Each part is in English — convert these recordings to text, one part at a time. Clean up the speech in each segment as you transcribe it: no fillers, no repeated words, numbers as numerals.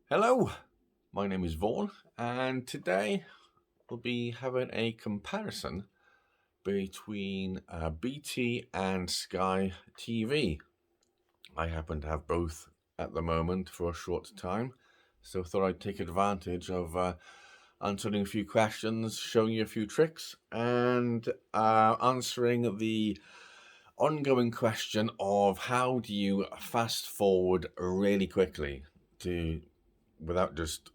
Hello, my name is Vaughan, and today we'll be having a comparison between BT and Sky TV. I happen to have both at the moment for a short time, so I thought I'd take advantage of answering a few questions, showing you a few tricks, and answering the ongoing question of how do you fast forward really quickly to without just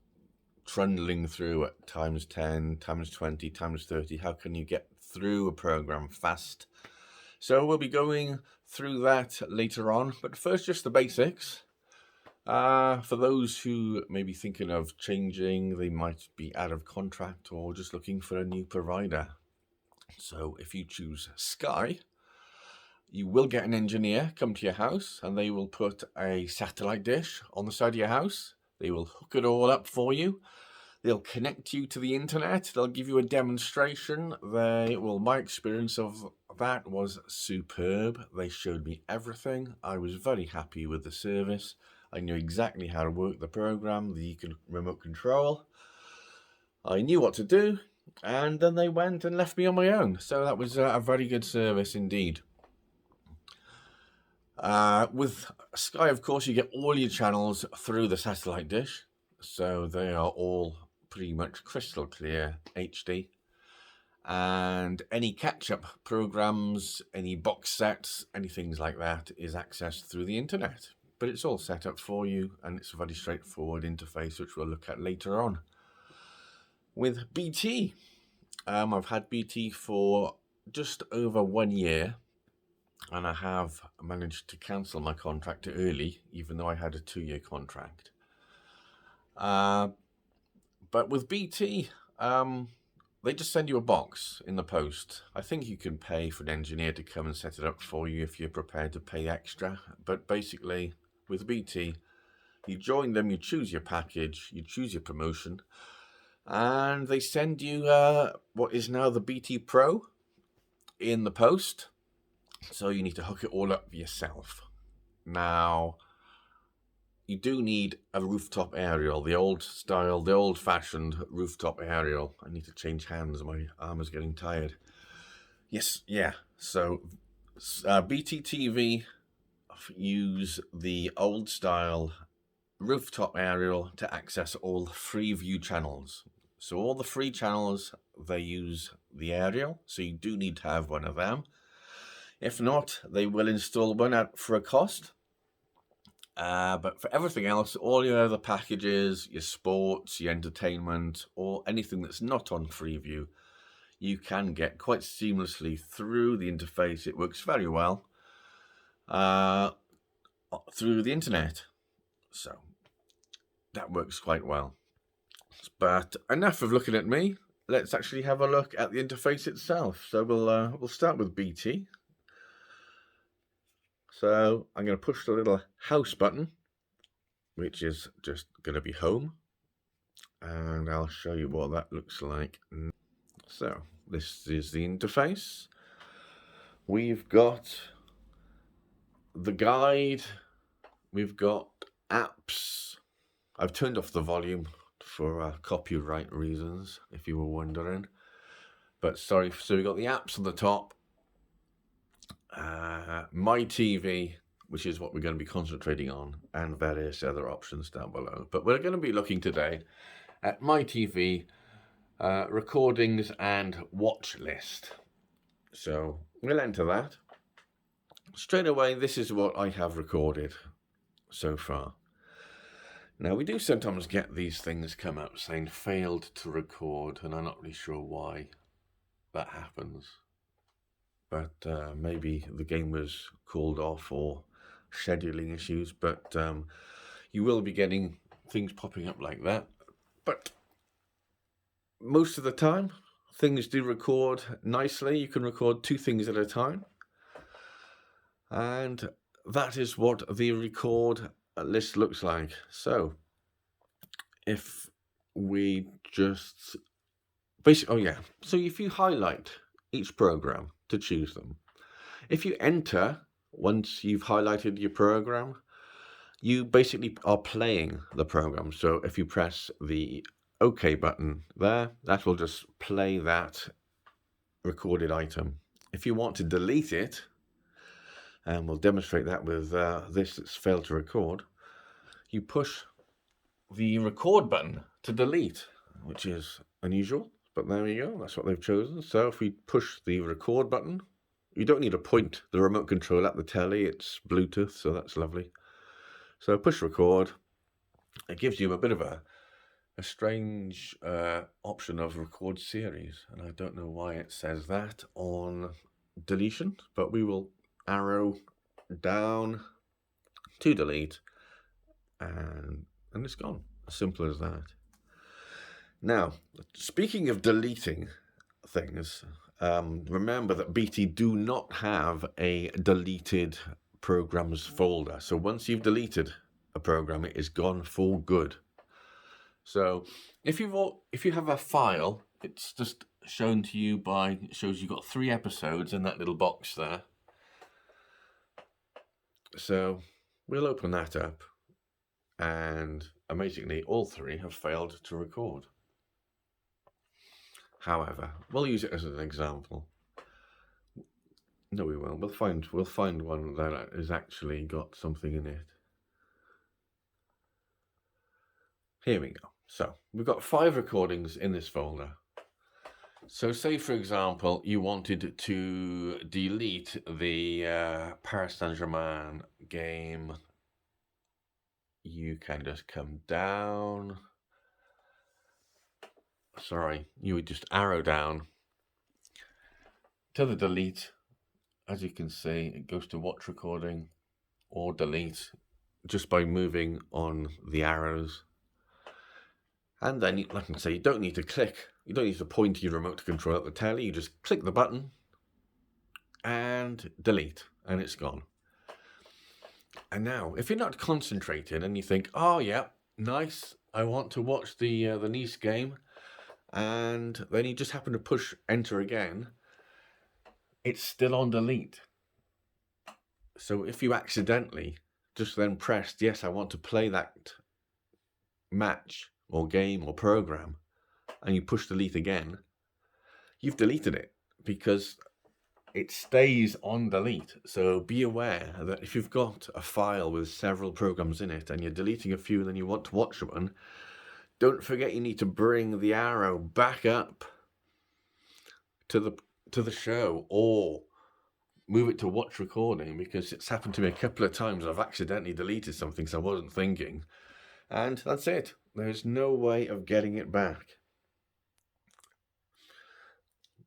trundling through at times 10, times 20, times 30. How can you get through a program fast? So we'll be going through that later on, but first just the basics. For those who may be thinking of changing, they might be out of contract or just looking for a new provider. So if you choose Sky, you will get an engineer come to your house and they will put a satellite dish on the side of your house. They will hook it all up for you. They'll connect you to the internet. They'll give you a demonstration. My experience of that was superb. They showed me everything. I was very happy with the service. I knew exactly how to work the program, the remote control. I knew what to do, and then they went and left me on my own. So that was a very good service indeed. With Sky, of course, you get all your channels through the satellite dish. So they are all pretty much crystal clear HD. And any catch-up programs, any box sets, anything like that is accessed through the internet. But it's all set up for you, and it's a very straightforward interface, which we'll look at later on. With BT, I've had BT for just over 1 year. And I have managed to cancel my contract early, even though I had a 2-year contract. But with BT, they just send you a box in the post. I think you can pay for an engineer to come and set it up for you if you're prepared to pay extra. But basically, with BT, you join them, you choose your package, you choose your promotion, and they send you what is now the BT Pro in the post. So you need to hook it all up yourself. Now, you do need a rooftop aerial, the old-fashioned rooftop aerial. I need to change hands, my arm is getting tired. Yes, yeah, so BT TV use the old-style rooftop aerial to access all the free view channels. So all the free channels, they use the aerial, so you do need to have one of them. If not, they will install one out for a cost. But for everything else, all your other packages, your sports, your entertainment, or anything that's not on Freeview, you can get quite seamlessly through the interface. It works very well through the internet. So that works quite well. But enough of looking at me. Let's actually have a look at the interface itself. So we'll start with BT. So I'm going to push the little house button, which is just going to be home. And I'll show you what that looks like. So this is the interface. We've got the guide. We've got apps. I've turned off the volume for copyright reasons, if you were wondering. But sorry, so we've got the apps on the top. My TV, which is what we're going to be concentrating on, and various other options down below. But we're going to be looking today at my TV, recordings and watch list. So we'll enter that. Straight away, this is what I have recorded so far. Now, we do sometimes get these things come up saying failed to record, and I'm not really sure why that happens. But maybe the game was called off or scheduling issues, but you will be getting things popping up like that. But most of the time, things do record nicely. You can record 2 things at a time. And that is what the record list looks like. So if we just so if you highlight each program to choose them, if you enter once you've highlighted your program, you basically are playing the program. So if you press the OK button there, that will just play that recorded item. If you want to delete it, and we'll demonstrate that with this that's failed to record, you push the record button to delete, which is unusual, but there we go, that's what they've chosen. So if we push the record button, you don't need to point the remote control at the telly, it's Bluetooth, so that's lovely. So push record, it gives you a bit of a strange option of record series, and I don't know why it says that on deletion, but we will arrow down to delete, and it's gone. As simple as that. Now, speaking of deleting things, remember that BT do not have a deleted programs folder. So once you've deleted a program, it is gone for good. So if you have a file, it's just shown to you by, it shows you've got 3 episodes in that little box there. So we'll open that up, and amazingly all 3 have failed to record. However, we'll use it as an example. No, we won't. We'll find one that has actually got something in it. Here we go. So we've got 5 recordings in this folder. So say, for example, you wanted to delete the Paris Saint-Germain game. You can just come down. Sorry, you would just arrow down to the delete. As you can see, it goes to watch recording or delete just by moving on the arrows. And then, like I say, you don't need to click. You don't need to point your remote control at the telly. You just click the button and delete, and it's gone. And now, if you're not concentrated and you think, oh yeah, nice, I want to watch the Nice game, and then you just happen to push enter again, it's still on delete. So if you accidentally just then pressed, yes, I want to play that match or game or program, and you push delete again, you've deleted it because it stays on delete. So be aware that if you've got a file with several programs in it and you're deleting a few and then you want to watch one, don't forget you need to bring the arrow back up to the show, or move it to watch recording, because it's happened to me a couple of times. I've accidentally deleted something so I wasn't thinking, and that's it. There's no way of getting it back.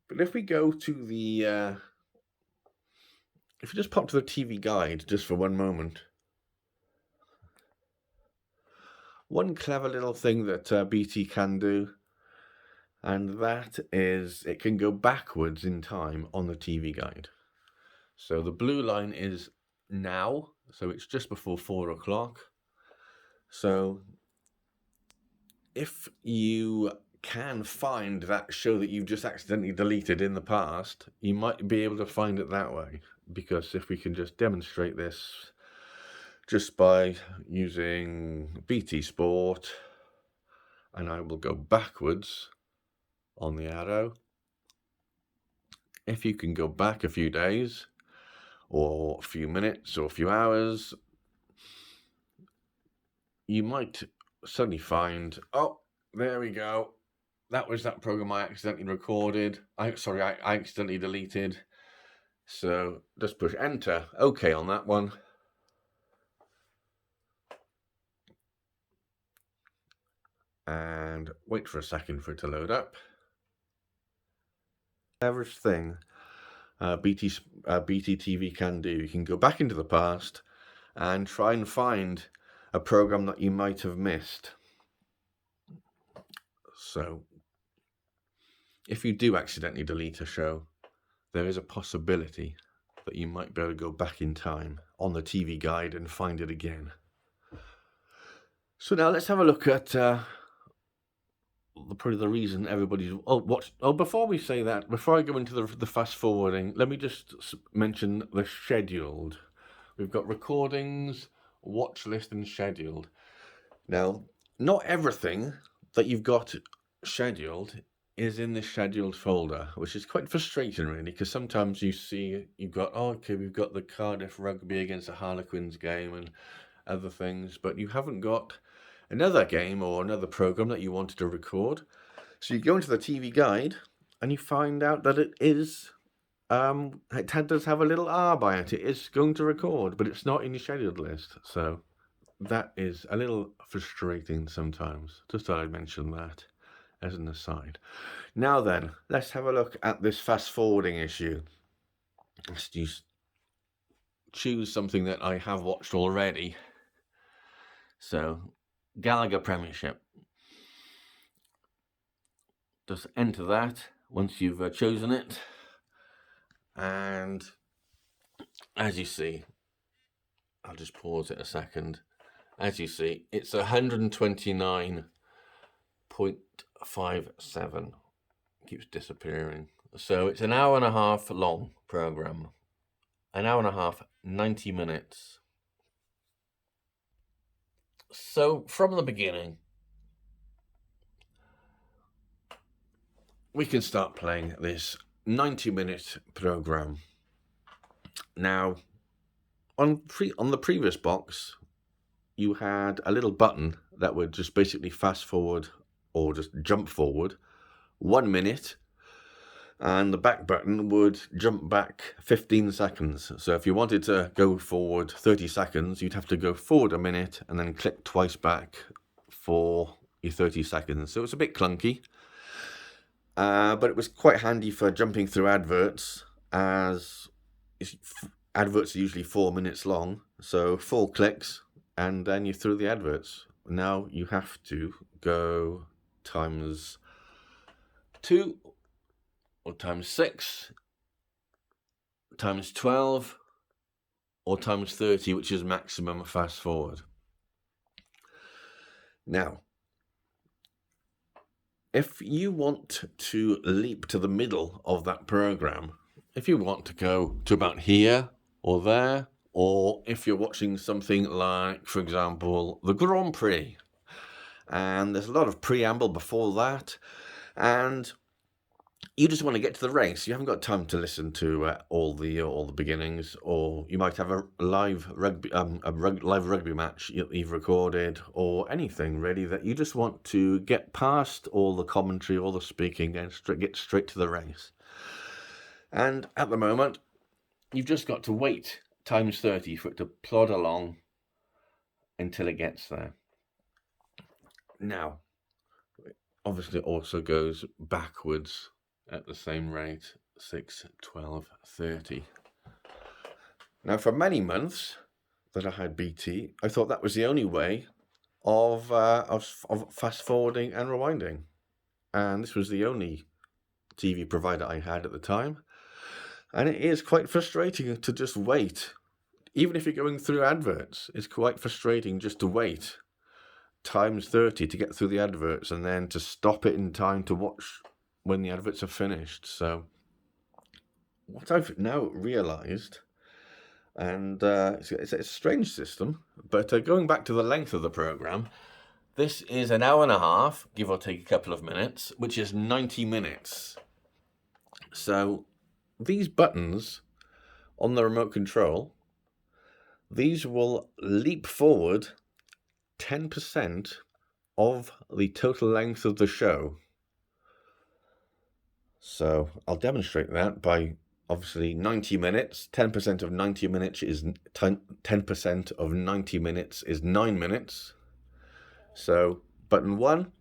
But if we go to the if you just pop to the TV guide just for one moment, one clever little thing that BT can do, and that is it can go backwards in time on the TV guide. So the blue line is now, so it's just before 4 o'clock. So if you can find that show that you've just accidentally deleted in the past, you might be able to find it that way. Because if we can just demonstrate this just by using BT Sport, and I will go backwards on the arrow. If you can go back a few days, or a few minutes, or a few hours, you might suddenly find, oh, there we go. That was that program I accidentally recorded. I accidentally deleted. So just push enter, OK on that one. And wait for a second for it to load up. Cleverest thing BT TV can do, you can go back into the past and try and find a program that you might have missed. So if you do accidentally delete a show, there is a possibility that you might be able to go back in time on the TV guide and find it again. So now let's have a look at probably the reason everybody's before we say that, before I go into the fast forwarding, let me just mention the scheduled. We've got recordings watch list and scheduled. Now, not everything that you've got scheduled is in the scheduled folder, which is quite frustrating, really, because sometimes you see you've got, oh, okay, we've got the Cardiff Rugby against the Harlequins game and other things, but you haven't got another game or another program that you wanted to record. So you go into the TV guide and you find out that it is, it does have a little R by it. It is going to record, but it's not in your scheduled list. So that is a little frustrating sometimes. Just thought I'd mention that as an aside. Now then, let's have a look at this fast forwarding issue. Let's choose something that I have watched already. So, Gallagher Premiership. Just enter that once you've chosen it. And as you see, I'll just pause it a second. As you see, it's 129.57. Keeps disappearing. So it's an hour and a half long program. An hour and a half, 90 minutes. So from the beginning, we can start playing this 90-minute program. Now, on the previous box, you had a little button that would just basically fast forward or just jump forward 1 minute, and the back button would jump back 15 seconds. So if you wanted to go forward 30 seconds, you'd have to go forward a minute and then click twice back for your 30 seconds. So it's a bit clunky, but it was quite handy for jumping through adverts, as adverts are usually 4 minutes long. So 4 clicks and then you're through the adverts. Now you have to go times 2 or times 6 times 12 or times 30, which is maximum fast forward. Now, if you want to leap to the middle of that program, if you want to go to about here or there, or if you're watching something like, for example, the Grand Prix, and there's a lot of preamble before that, and you just want to get to the race. You haven't got time to listen to all the beginnings, or you might have a live rugby match you've recorded, or anything really that you just want to get past all the commentary, all the speaking, and get straight to the race. And at the moment, you've just got to wait times 30 for it to plod along until it gets there. Now, obviously, it also goes backwards at the same rate, 6, 12, 30. Now, for many months that I had BT, I thought that was the only way of fast forwarding and rewinding. And this was the only TV provider I had at the time. And it is quite frustrating to just wait. Even if you're going through adverts, it's quite frustrating just to wait times 30 to get through the adverts and then to stop it in time to watch when the adverts are finished. So what I've now realised, and it's a strange system, but going back to the length of the programme, this is an hour and a half, give or take a couple of minutes, which is 90 minutes. So these buttons on the remote control, these will leap forward 10% of the total length of the show. So I'll demonstrate that by, obviously, 90 minutes. 10% of 90 minutes is 10% of 90 minutes is 9 minutes. So button 1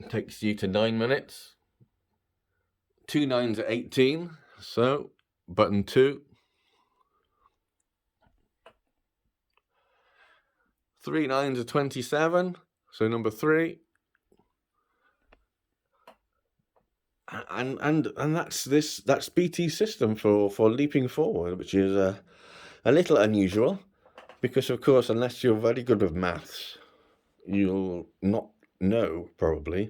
takes you to 9 minutes. 2 9s are 18. So button 2. 3 9s are 27. So number 3. And that's BT's system for leaping forward, which is a little unusual, because of course, unless you're very good with maths, you'll not know probably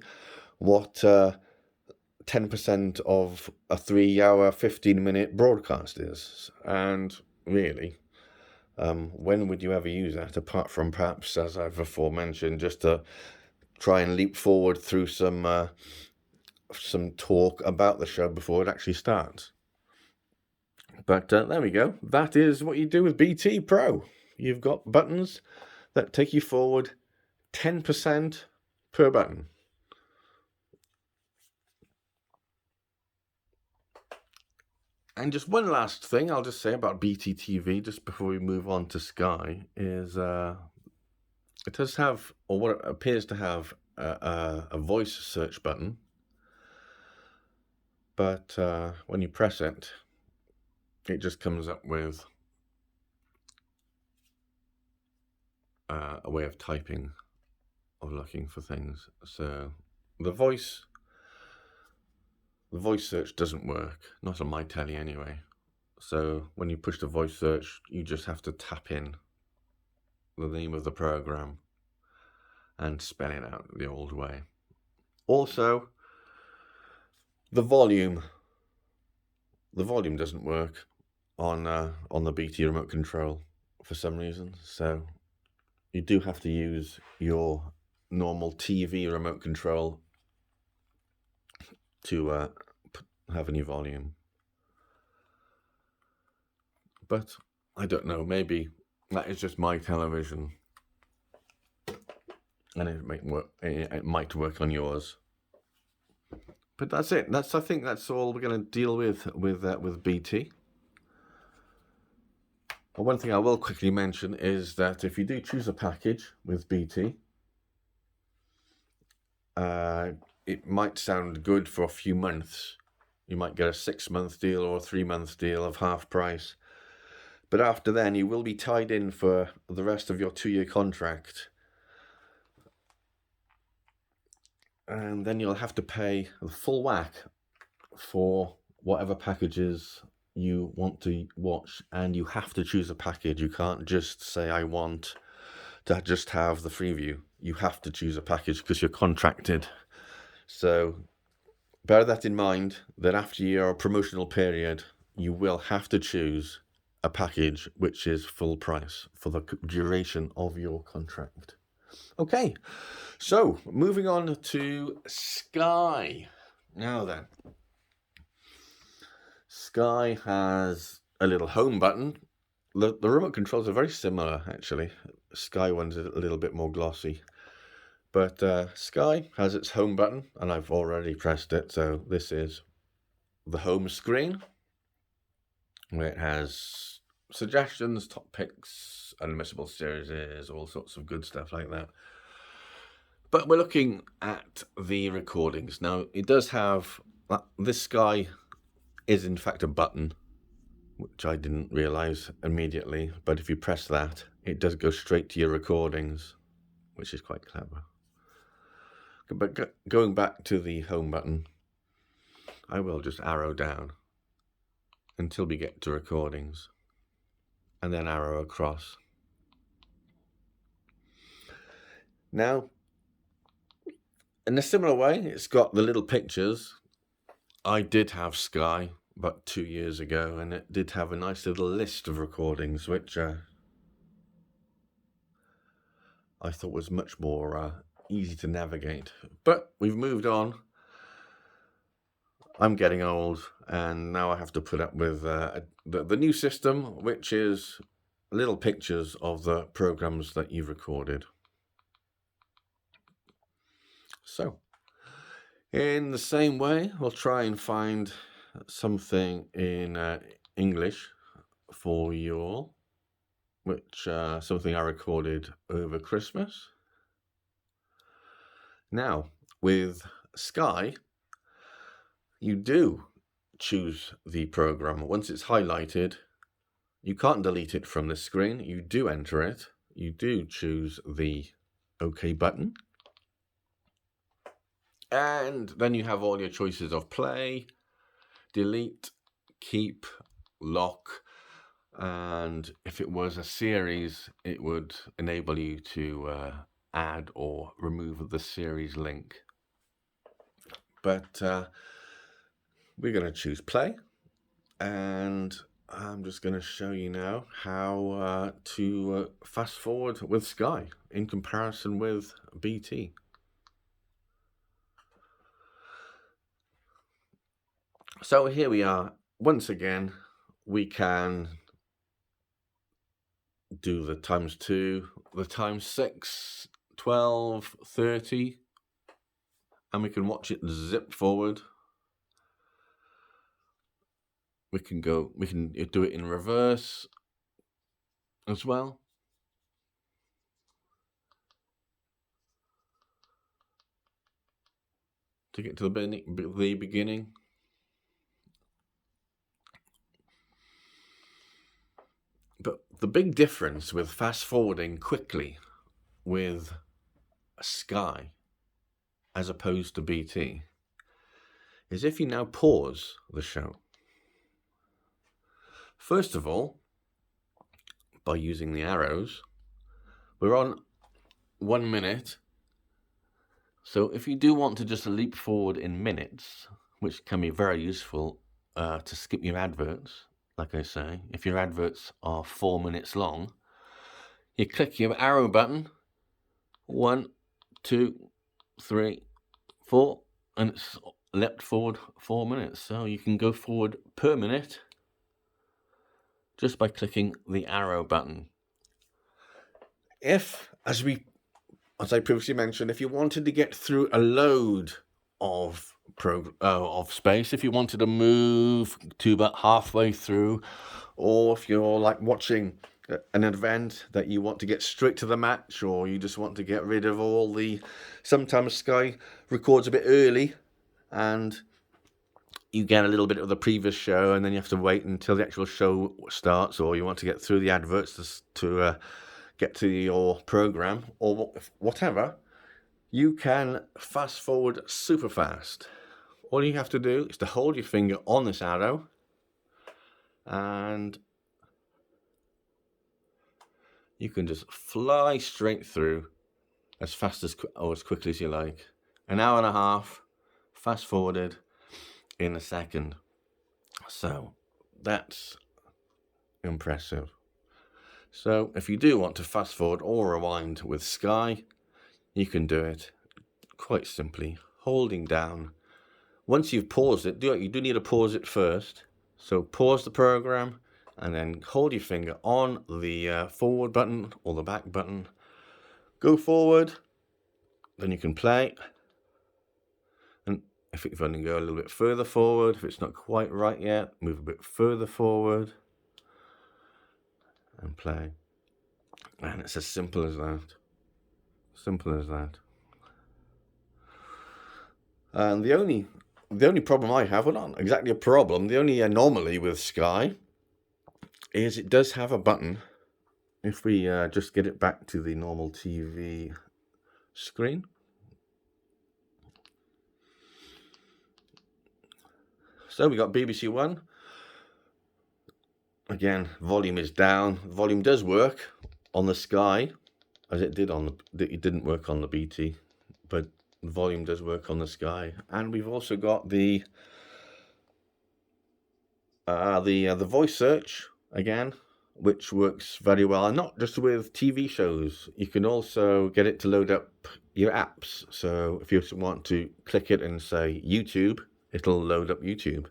what 10% of a 3-hour 15-minute broadcast is. And really, When would you ever use that, apart from perhaps, as I've before mentioned, just to try and leap forward through some talk about the show before it actually starts? But there we go. That is what you do with BT Pro. You've got buttons that take you forward 10% per button. And just one last thing I'll just say about BT TV, just before we move on to Sky, is it does have, or what it appears to have, a voice search button. But when you press it, it just comes up with a way of typing, of looking for things. So the voice search doesn't work, not on my telly anyway. So when you push the voice search, you just have to tap in the name of the program and spell it out the old way. Also, the volume doesn't work on the BT remote control for some reason. So you do have to use your normal TV remote control to have any volume. But I don't know, maybe that is just my television, and it might work on yours. But that's it. I think that's all we're going to deal with BT. One thing I will quickly mention is that if you do choose a package with BT, it might sound good for a few months. You might get a 6-month deal or a 3-month deal of half price. But after then, you will be tied in for the rest of your 2-year contract. And then you'll have to pay the full whack for whatever packages you want to watch. And you have to choose a package. You can't just say, I want to just have the Freeview. You have to choose a package because you're contracted. So bear that in mind, that after your promotional period, you will have to choose a package which is full price for the duration of your contract. Okay, so moving on to Sky. Now then, Sky has a little home button. The remote controls are very similar, actually. Sky one's a little bit more glossy. But Sky has its home button, and I've already pressed it. So this is the home screen, where it has suggestions, top picks, unmissable series, all sorts of good stuff like that. But we're looking at the recordings. Now, it does have, this Sky is in fact a button, which I didn't realise immediately. But if you press that, it does go straight to your recordings, which is quite clever. But going back to the home button, I will just arrow down until we get to recordings, and then arrow across. Now, in a similar way, it's got the little pictures. I did have Sky about 2 years ago, and it did have a nice little list of recordings, which I thought was much more easy to navigate. But we've moved on. I'm getting old, and now I have to put up with the new system, which is little pictures of the programs that you've recorded. So, in the same way, we'll try and find something in English for you all, which something I recorded over Christmas. Now, with Sky, you do choose the program. Once it's highlighted, you can't delete it from the screen. You do enter it. You do choose the OK button. And then you have all your choices of play, delete, keep, lock. And if it was a series, it would enable you to add or remove the series link. But we're going to choose play, and I'm just going to show you now how to fast forward with Sky in comparison with BT. So here we are. Once again, we can do the ×2, the ×6, 12, 30, and we can watch it zip forward. We can do it in reverse as well. To get to the beginning. But the big difference with fast forwarding quickly with Sky as opposed to BT is if you now pause the show. First of all, by using the arrows, we're on 1 minute. So if you do want to just leap forward in minutes, which can be very useful to skip your adverts, like I say, if your adverts are 4 minutes long, you click your arrow button, 1, 2, 3, 4, and it's leapt forward 4 minutes. So you can go forward per minute just by clicking the arrow button. If, as I previously mentioned, if you wanted to get through a load of space, if you wanted to move to about halfway through, or if you're like watching an event that you want to get straight to the match, or you just want to get rid of all the... Sometimes Sky records a bit early and you get a little bit of the previous show and then you have to wait until the actual show starts, or you want to get through the adverts to get to your program or whatever. You can fast forward super fast. All you have to do is to hold your finger on this arrow and you can just fly straight through as fast or as quickly as you like. An hour and a half fast forwarded in a second. So that's impressive. So if you do want to fast forward or rewind with Sky, you can do it quite simply, holding down. Once you've paused it, you do need to pause it first. So pause the program and then hold your finger on the forward button or the back button. Go forward, then you can play. And if you want to go a little bit further forward, if it's not quite right yet, move a bit further forward and play. And it's as simple as that. Simple as that. And the only problem I have, well, not exactly a problem, the only anomaly with Sky is it does have a button. If we just get it back to the normal TV screen. So we got BBC One. Again, volume is down. Volume does work on the Sky, as it did it didn't work on the BT, but the volume does work on the Sky. And we've also got the voice search again, which works very well, and not just with TV shows. You can also get it to load up your apps. So if you want to click it and say YouTube, it'll load up YouTube.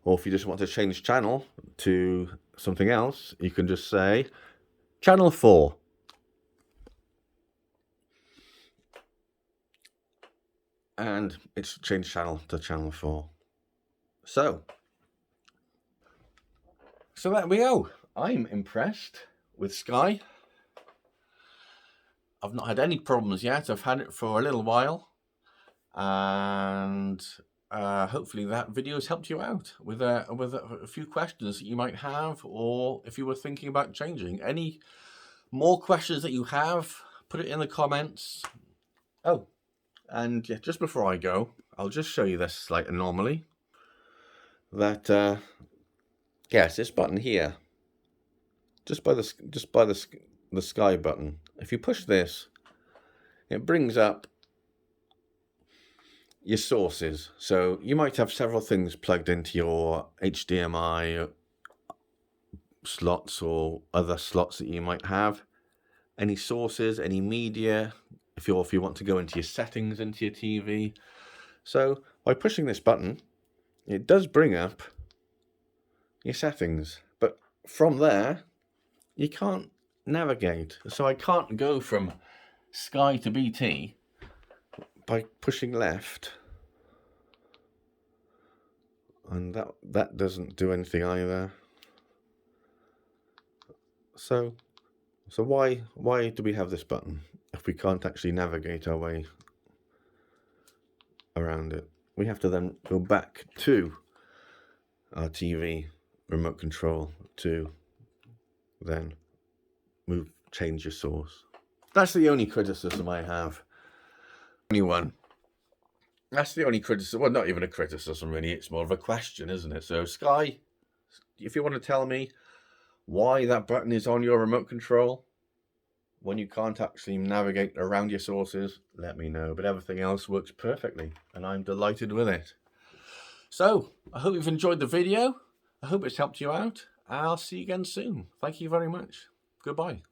Or if you just want to change channel to something else, you can just say channel 4. And it's changed channel to channel 4. So there we go. I'm impressed with Sky. I've not had any problems yet. I've had it for a little while. And hopefully that video has helped you out with a few questions that you might have, or if you were thinking about changing. Any more questions that you have, put it in the comments. Oh, and yeah, just before I go, I'll just show you this slight anomaly. That yes, this button here, just by the Sky button. If you push this, it brings up your sources. So you might have several things plugged into your HDMI slots or other slots that you might have, any sources, any media, if you want to go into your settings into your TV. So by pushing this button, it does bring up your settings, but from there you can't navigate. So I can't go from Sky to BT by pushing left, and that doesn't do anything either. So why do we have this button if we can't actually navigate our way around it? We have to then go back to our TV remote control to then change your source. That's the only criticism I have. That's the only criticism. Well, not even a criticism really, it's more of a question, isn't it? So Sky, if you want to tell me why that button is on your remote control when you can't actually navigate around your sources, let me know. But everything else works perfectly, and I'm delighted with it. So I hope you've enjoyed the video. I hope it's helped you out. I'll see you again soon. Thank you very much. Goodbye.